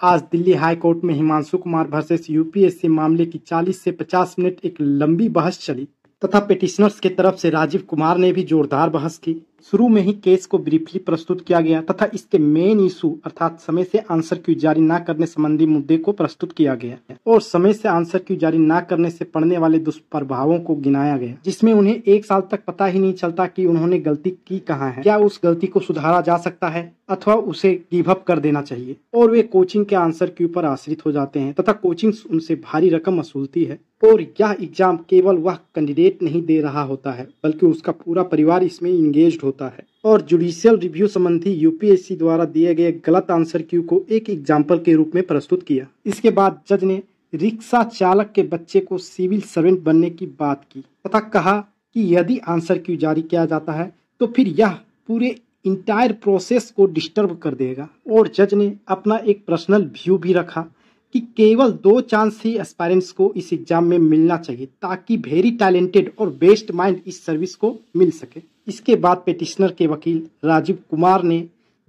आज Delhi high court में Himanshu Kumar versus UPSC मामले की 40 से 50 मिनट एक लंबी बहस चली तथा पिटिशनर्स के तरफ से राजीव कुमार ने भी जोरदार बहस की। शुरू में ही केस को ब्रीफली प्रस्तुत किया गया तथा इसके मेन इशू अर्थात समय से आंसर क्यू जारी न करने संबंधी मुद्दे को प्रस्तुत किया गया और समय से आंसर क्यू जारी न करने से पड़ने वाले दुष्प्रभावों को गिनाया गया, जिसमें उन्हें 1 साल तक पता ही नहीं चलता कि उन्होंने गलती की कहाँ है, क्या उस गलती को सुधारा जा सकता है अथवा उसे गिव अप कर देना चाहिए, और वे कोचिंग के आंसर क्यू पर आश्रित हो जाते हैं तथा कोचिंग उनसे भारी रकम वसूलती है। और यह एग्जाम केवल वह कैंडिडेट नहीं दे रहा होता है बल्कि उसका पूरा परिवार इसमें इंगेज्ड होता है। और जुडिशियल रिव्यू संबंधी यूपीएससी द्वारा दिए गए गलत आंसर क्यू को एक एग्जाम्पल के रूप में प्रस्तुत किया। इसके बाद जज ने रिक्शा चालक के बच्चे को सिविल सर्वेंट बनने की बात की तथा कहा कि यदि आंसर क्यू जारी किया जाता है तो फिर यह पूरे इंटायर प्रोसेस को डिस्टर्ब कर देगा। और जज ने अपना एक पर्सनल व्यू भी रखा कि केवल 2 चांस ही एस्पायरेंट्स को इस एग्जाम में मिलना चाहिए ताकि वेरी टैलेंटेड और बेस्ट माइंड इस सर्विस को मिल सके। इसके बाद पिटिशनर के वकील राजीव कुमार ने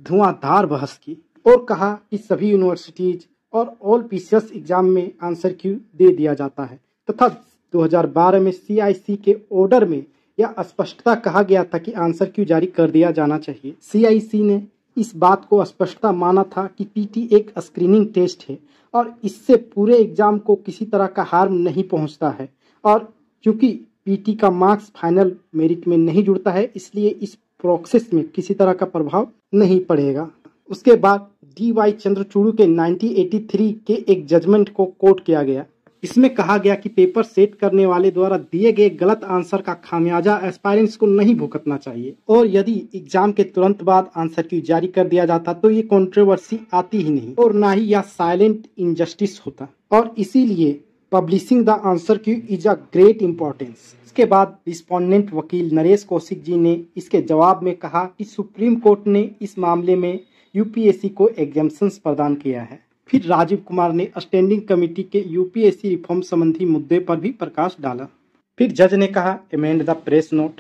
धुआंधार बहस की और कहा कि सभी यूनिवर्सिटीज और ऑल पीसीएस एग्जाम में आंसर क्यू दे दिया जाता है तथा 2012 में सीआईसी के ऑर्डर में यह स्पष्टता कहा गया था कि आंसर क्यू जारी कर दिया जाना चाहिए। सीआईसी ने इस बात को स्पष्टता माना था कि पीटी एक स्क्रीनिंग टेस्ट है और इससे पूरे एग्जाम को किसी तरह का हार्म नहीं पहुंचता है, और क्योंकि पीटी का मार्क्स फाइनल मेरिट में नहीं जुड़ता है इसलिए इस प्रोसेस में किसी तरह का प्रभाव नहीं पड़ेगा। उसके बाद डी.वाई. चंद्रचूड़ के 1983 के एक जजमेंट को कोट किया गया। इसमें कहा गया कि पेपर सेट करने वाले द्वारा दिए गए गलत आंसर का खामियाजा एस्पायरेंट्स को नहीं भुगतना चाहिए, और यदि एग्जाम के तुरंत बाद आंसर क्यू जारी कर दिया जाता तो ये कंट्रोवर्सी आती ही नहीं और ना ही यह साइलेंट इनजस्टिस होता, और इसीलिए publishing the answer Q is a great importance. इसके बाद रिस्पोंडेंट वकील नरेश कौशिक जी ने इसके जवाब में कहा कि सुप्रीम कोर्ट ने इस मामले में यूपीएससी को एग्जम्पशंस प्रदान किया है। फिर राजीव कुमार ने स्टैंडिंग कमेटी के यूपीएससी रिफॉर्म संबंधी मुद्दे पर भी प्रकाश डाला। फिर जज ने कहा amend the press note.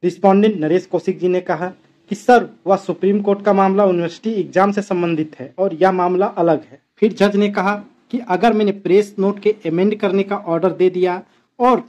Respondent Naresh Kaushik ji ने कहा कि सर वह सुप्रीम कोर्ट का मामला यूनिवर्सिटी एग्जाम से संबंधित है और यह मामला अलग है। फिर जज ने कहा कि अगर मैंने प्रेस नोट के अमेंड करने का ऑर्डर दे दिया और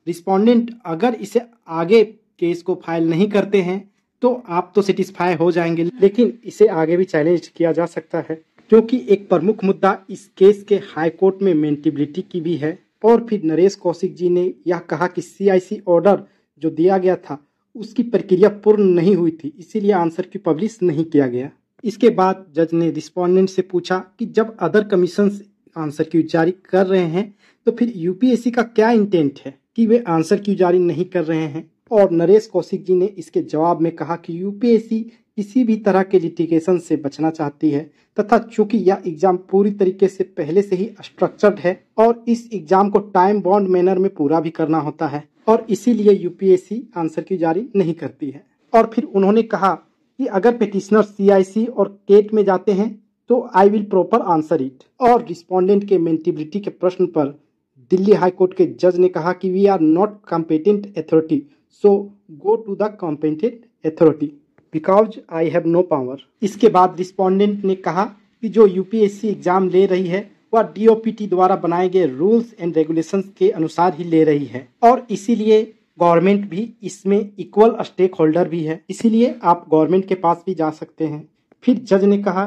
रिस्पोंडेंट अगर इसे आगे केस को फाइल नहीं करते हैं तो आप तो सेटिस्फाई हो जाएंगे, लेकिन इसे आगे भी चैलेंज किया जा सकता है क्योंकि एक प्रमुख मुद्दा इस केस के हाई कोर्ट में मेंटेबिलिटी की भी है। और फिर नरेश कौशिक जी ने यह कहा कि सीआईसी ऑर्डर जो दिया गया था उसकी प्रक्रिया पूर्ण नहीं हुई थी, इसीलिए आंसर की पब्लिश नहीं किया गया। इसके बाद जज ने रिस्पोंडेंट से पूछा कि जब अदर कमीशन आंसर क्यू जारी कर रहे हैं तो फिर यूपीएससी का क्या इंटेंट है कि वे आंसर क्यू जारी नहीं कर रहे हैं। और नरेश कौशिक जी ने इसके जवाब में कहा कि यूपीएससी किसी भी तरह के लिटिगेशन से बचना चाहती है तथा चूंकि यह एग्जाम पूरी तरीके से पहले से ही स्ट्रक्चर्ड है और इस एग्जाम को टाइम बाउंड मैनर में पूरा भी करना होता है और इसीलिए यूपीएससी आंसर क्यू जारी नहीं करती है। और फिर उन्होंने कहा कि अगर पिटिशनर सीआईसी और केट में जाते हैं तो I will proper answer it. और रिस्पोंडेंट के मेंटेबिलिटी के प्रश्न पर दिल्ली हाई कोर्ट के जज ने कहा कि we are not competent authority, so go to the competent authority because I have no power. इसके बाद रिस्पोंडेंट ने कहा कि जो यूपीएससी एग्जाम ले रही है वह डीओपीटी द्वारा बनाए गए रूल्स एंड रेगुलेशंस के अनुसार ही ले रही है और इसीलिए गवर्नमेंट भी इसमें इक्वल स्टेक होल्डर भी है, इसीलिए आप गवर्नमेंट के पास भी जा सकते हैं। फिर जज ने कहा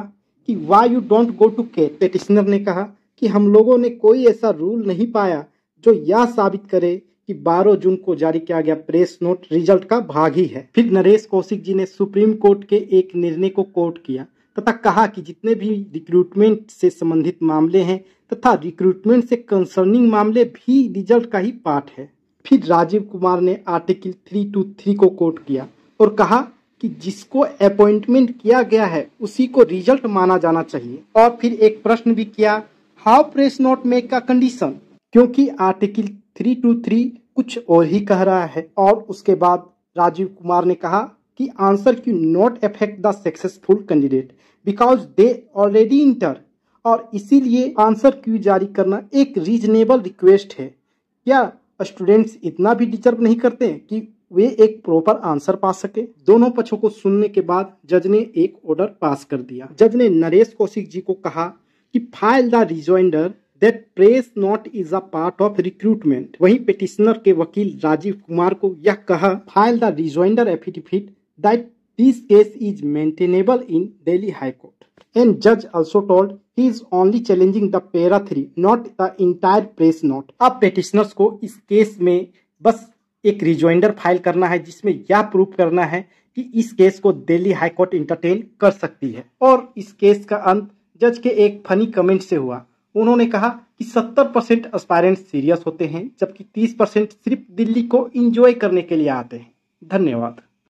कि why you don't go to CAT. Petitioner ने कहा कि हम लोगों ने कोई ऐसा रूल नहीं पाया जो यह साबित करे कि 12 जून को जारी किया गया प्रेस नोट रिजल्ट का भाग ही है। फिर नरेश कौशिक जी ने सुप्रीम कोर्ट के एक निर्णय को कोट किया तथा कहा कि जितने भी रिक्रूटमेंट से संबंधित मामले हैं तथा रिक्रूटमेंट से कंसर्निंग मामले भी रिजल्ट का ही पार्ट है। फिर राजीव कुमार ने आर्टिकल 323 को कोट किया और कहा कि जिसको अपॉइंटमेंट किया गया है उसी को रिजल्ट माना जाना चाहिए। और फिर एक प्रश्न भी किया, how press note make a condition, क्योंकि आर्टिकल 323 कुछ और ही कह रहा है। और उसके बाद राजीव कुमार ने कहा कि answer Q not affect the successful candidate because they already inter, और इसीलिए आंसर क्यू जारी करना एक रीजनेबल रिक्वेस्ट है। क्या स्टूडेंट्स इतना भी डिजर्व नहीं करते कि वे एक प्रॉपर आंसर पा सके? दोनों पक्षों को सुनने के बाद जज ने एक ऑर्डर पास कर दिया। जज ने नरेश कौशिक जी को कहा कि file the rejoinder that press note is a part of recruitment. वहीं पिटिशनर के वकील राजीव कुमार को यह कहा, file the rejoinder affidavit that this case is maintainable in Delhi high court. And judge also told he is only challenging the para 3, not the entire press note। अब petitioners को इस case में बस एक रिजॉइंडर फाइल करना है जिसमें यह प्रूफ करना है कि इस केस को दिल्ली हाई कोर्ट इंटरटेन कर सकती है। और इस केस का अंत जज के एक फनी कमेंट से हुआ। उन्होंने कहा कि 70% एस्पायरेंट सीरियस होते हैं जबकि 30% सिर्फ दिल्ली को एंजॉय करने के लिए आते हैं। धन्यवाद।